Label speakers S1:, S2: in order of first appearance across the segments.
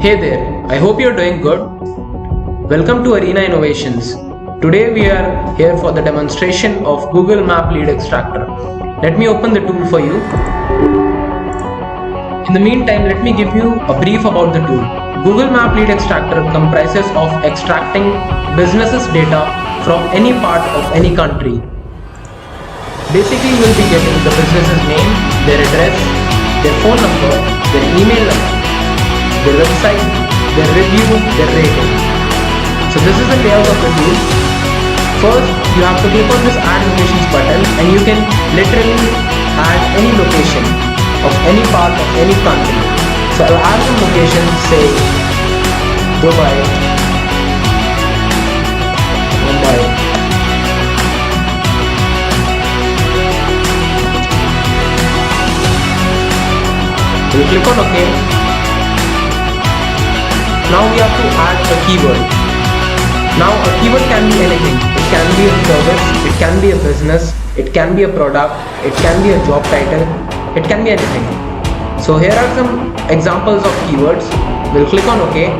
S1: Hey there, I hope you're doing good. Welcome to Arena Innovations. Today we are here for the demonstration of Google Map Lead Extractor. Let me open the tool for you. In the meantime, let me give you a brief about the tool. Google Map Lead Extractor comprises of extracting businesses' data from any part of any country. Basically, you will be getting the business's name, their address, their phone number, their email number, their website, their review, their rating. So this is the layout of the tool. First, you have to click on this add locations button and you can literally add any location of any part of any country. So I'll add some location, say Dubai, Mumbai. We'll click on OK. Now we have to add a keyword. Now a keyword can be anything. It can be a service, it can be a business, it can be a product, it can be a job title, it can be anything. So here are some examples of keywords. We'll click on OK.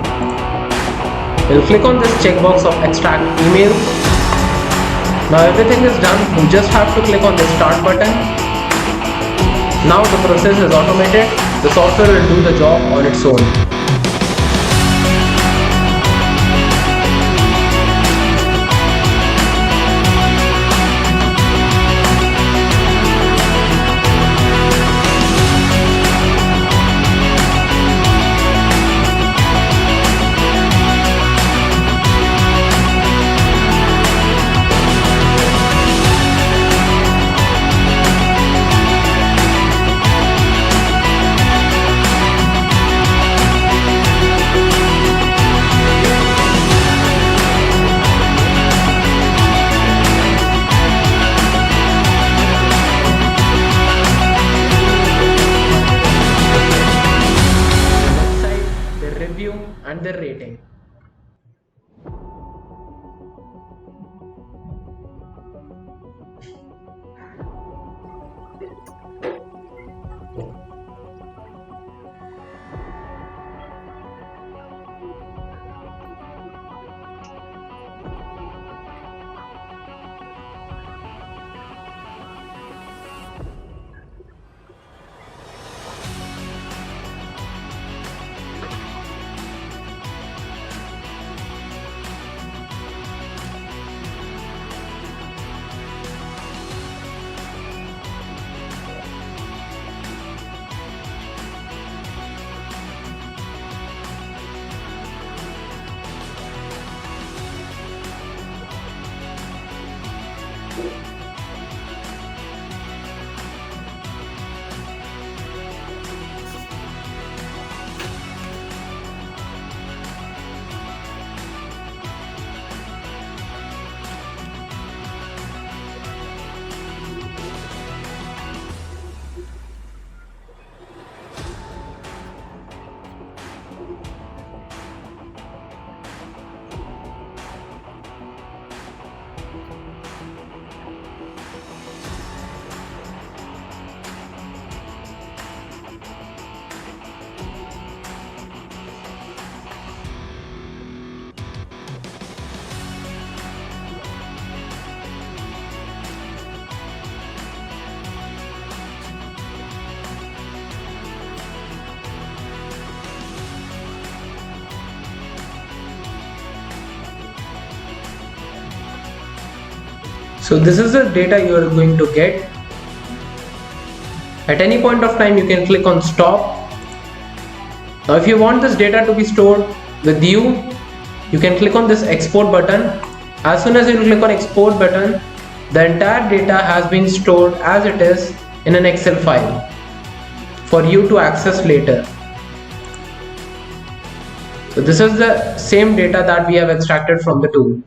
S1: We'll click on this checkbox of extract email. Now everything is done. You just have to click on the start button. Now the process is automated. The software will do the job on its own. Review and their rating. So this is the data you are going to get. At any point of time you can click on stop. Now if you want this data to be stored with you, you can click on this export button. As soon as you click on export button, the entire data has been stored as it is in an Excel file for you to access later. So this is the same data that we have extracted from the tool.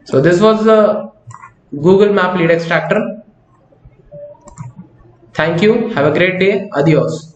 S1: So this was the Google Map Lead Extractor. Thank you. Have a great day. Adios.